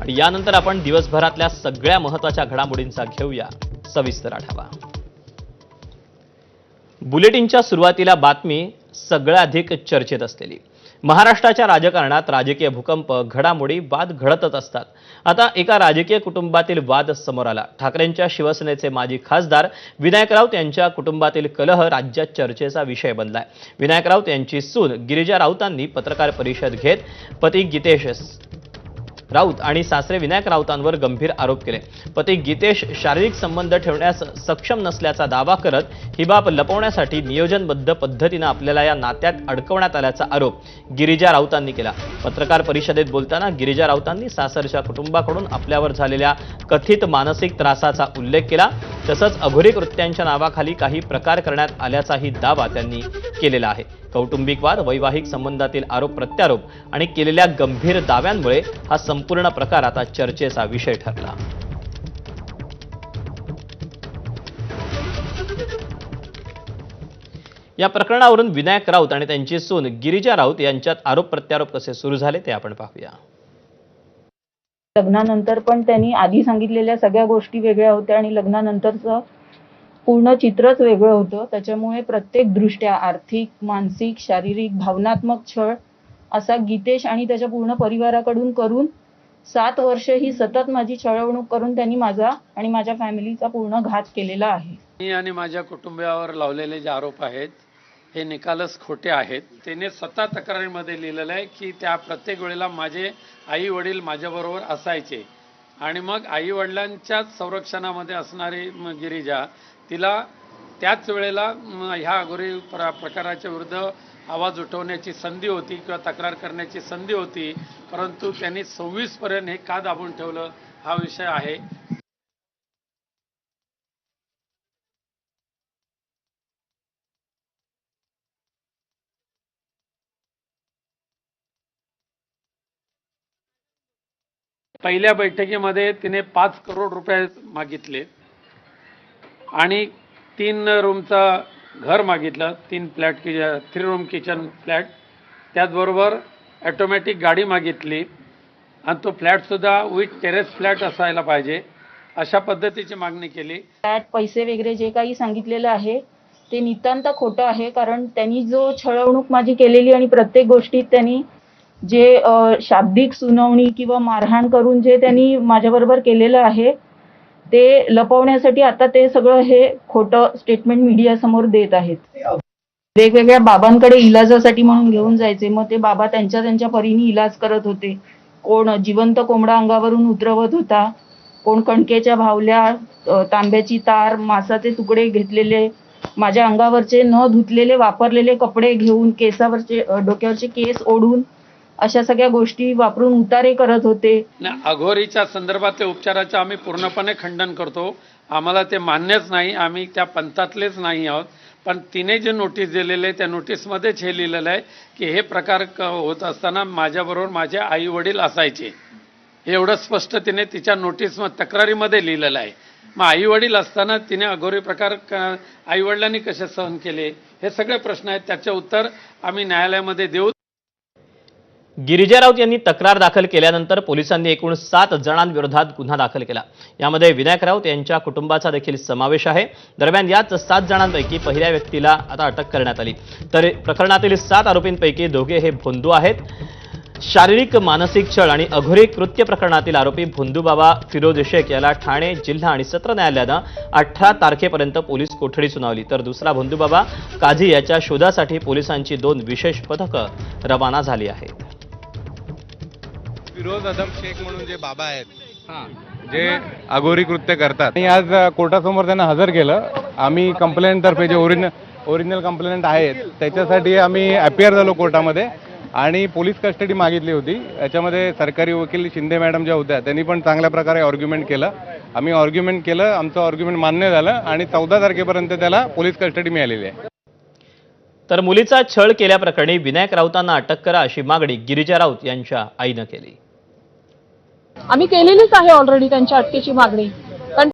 आणि यानंतर आपण दिवसभरातल्या सगळ्या महत्त्वाच्या घडामोडींचा घेऊया सविस्तर आढावा। बुलेटिनच्या सुरुवातीला बातमी सगळ्याधिक चर्चेत असलेली। महाराष्ट्राच्या राजकारणात राजकीय भूकंप, घडामोडी, वाद घडतच असतात। आता एका राजकीय कुटुंबातील वाद समोर आला। ठाकरेंच्या शिवसेनेचे माजी खासदार विनायक राऊत यांच्या कुटुंबातील कलह राज्यात चर्चेचा विषय बनलाय। विनायक राऊत यांची सून गिरिजा राऊतांनी पत्रकार परिषद घेत पती गीतेश राऊत आणि सासरे विनायक राऊतांवर गंभीर आरोप केले। पती गीतेश शारीरिक संबंध ठेवण्यास सक्षम नसल्याचा दावा करत ही बाब लपवण्यासाठी नियोजनबद्ध पद्धतीने आपल्याला या नात्यात अडकवण्यात आल्याचा आरोप गिरिजा राऊतांनी केला। पत्रकार परिषदेत बोलताना गिरिजा राऊतांनी सासरच्या कुटुंबाकडून आपल्यावर झालेल्या कथित मानसिक त्रासाचा उल्लेख केला। तसंच अघोरी कृत्यांच्या नावाखाली काही प्रकार करण्यात आल्याचाही दावा त्यांनी केलेला आहे। कौटुंबिक वाद, वैवाहिक संबंधातील आरोप प्रत्यारोप आणि केलेल्या गंभीर दाव्यांमुळे हा संपूर्ण प्रकार आता चर्चेचा विषय ठरला। या प्रकरणावरून विनायक राऊत आणि त्यांची सून गिरिजा राऊत यांच्यात आरोप प्रत्यारोप कसे सुरू झाले ते आपण पाहूया। लग्नानंतर पण त्यांनी आधी सांगितलेल्या सगळ्या गोष्टी वेगळ्या होत्या आणि लग्नानंतरचं पूर्ण चित्रच वेगळं होतं। त्याच्यामुळे प्रत्येक दृष्ट्या आर्थिक, मानसिक, शारीरिक, भावनात्मक छळ असा गीतेश आणि त्याच्या पूर्ण परिवाराकडून करून 7 वर्ष ही सतत माझी छळवणूक करून त्यांनी माझा आणि माझ्या फॅमिलीचा पूर्ण घात केलेला आहे। मी आणि माझ्या कुटुंबियावर लावलेले जे आरोप आहेत हे निकालच खोटे आहेत। त्याने स्वतः तक्रारीमध्ये लिहिलेलं आहे की त्या प्रत्येक वेळेला माझे आई वडील माझ्याबरोबर असायचे आणि मग आई वडिलांच्याच संरक्षणामध्ये असणारी गिरिजा तिला त्याच वेळेला ह्या अघोरी प्रकाराच्या विरुद्ध आवाज उठवण्याची संधी होती किंवा तक्रार करण्याची संधी होती, परंतु त्यांनी 26 पर्यंत हे का दाबून ठेवलं हा विषय आहे। पहिल्या बैठकीमध्ये तिने 5 करोड रुपये मागितले आणि 3 रूमचा घर मागितलं, 3 फ्लॅट 3 रूम किचन फ्लॅट, त्याचबरोबर ऑटोमॅटिक गाडी मागितली आणि तो फ्लॅटसुद्धा विथ टेरेस फ्लॅट असायला पाहिजे अशा पद्धतीची मागणी केली। फ्लॅट, पैसे वगैरे जे काही सांगितलेलं आहे ते नितांत खोटं आहे, कारण त्यांनी जो छळवणूक माझी केलेली आणि प्रत्येक गोष्टीत त्यांनी जे शाब्दिक सुनावणी किंवा मारहाण करून जे त्यांनी माझ्याबरोबर केलेलं आहे ते लपवण्यासाठी आता ते सगळं हे खोटं स्टेटमेंट मीडिया समोर देत आहेत। वेगवेगळ्या बाबांकडे इलाजासाठी म्हणून घेऊन जायचे, मग ते बाबा त्यांच्या परीने इलाज करत होते। कोण जिवंत कोंबडा अंगावरून उतरवत होता, कोण कणकेच्या भावल्या, तांब्याची तार, मांसाचे तुकडे घेतलेले, माझ्या अंगावरचे न धुतलेले वापरलेले कपडे घेऊन केसावरचे डोक्यावरचे केस ओढून अशा सगळ्या गोष्टी वापरून उतारे करत होते। अघोरीच्या संदर्भातल्या उपचाराचं आम्ही पूर्णपणे खंडन करतो। आम्हाला ते मान्यच नाही, आम्ही त्या पंथातलेच नाही आहोत। पण तिने जे नोटीस दिलेले त्या नोटीसमध्येच हे लिहिलेलं आहे की हे प्रकार होत असताना माझ्याबरोबर माझे आई वडील असायचे, एवढं स्पष्ट तिने तिच्या नोटीस तक्रारीमध्ये लिहिलेलं आहे। मग आई वडील असताना तिने अघोरी प्रकार आई वडिलांनी कसे सहन केले हे सगळे प्रश्न आहेत, त्याचे उत्तर आम्ही न्यायालयामध्ये देऊ। गिरिजा राऊत यांनी तक्रार दाखल केल्यानंतर पोलिसांनी एकूण 7 जणांविरोधात गुन्हा दाखल केला। यामध्ये विनायक राऊत यांच्या कुटुंबाचा देखील समावेश आहे। दरम्यान याच 7 जणांपैकी पहिल्या व्यक्तीला आता अटक करण्यात आली, तर प्रकरणातील 7 आरोपींपैकी दोघे हे भोंदू आहेत। शारीरिक, मानसिक छळ आणि अघोरी कृत्य प्रकरणातील आरोपी भोंदूबाबा फिरोज शेख याला ठाणे जिल्हा आणि सत्र न्यायालयानं 18 तारखेपर्यंत पोलीस कोठडी सुनावली, तर दुसरा भोंदूबाबा काझी याच्या शोधासाठी पोलिसांची 2 विशेष पथकं रवाना झाली आहेत। फिरोज अदम शेख म्हणून जे बाबा आहेत जे अघोरी कृत्य करतात आणि आज कोर्टासमोर त्यांना हजर केलं। आम्ही कंप्लेंट तर्फे जे ओरिजिनल कंप्लेंट आहेत त्याच्यासाठी आम्ही अपियर झालो कोर्टामध्ये आणि पोलीस कस्टडी मागितली होती। याच्यामध्ये सरकारी वकील शिंदे मॅडम ज्या होत्या त्यांनी पण चांगल्या प्रकारे आर्ग्युमेंट केलं, आम्ही आर्ग्युमेंट केलं, आमचं आर्ग्युमेंट मान्य झालं आणि 14 तारखेपर्यंत त्याला पोलीस कस्टडी मिळालेली आहे। तर मुलीचा छळ केल्याप्रकरणी विनायक राऊतांना अटक करा अशी मागणी गिरिजा राऊत यांच्या आईनं केली। आम्ही केलेलीच आहे ऑलरेडी त्यांच्या अटकेची मागणी।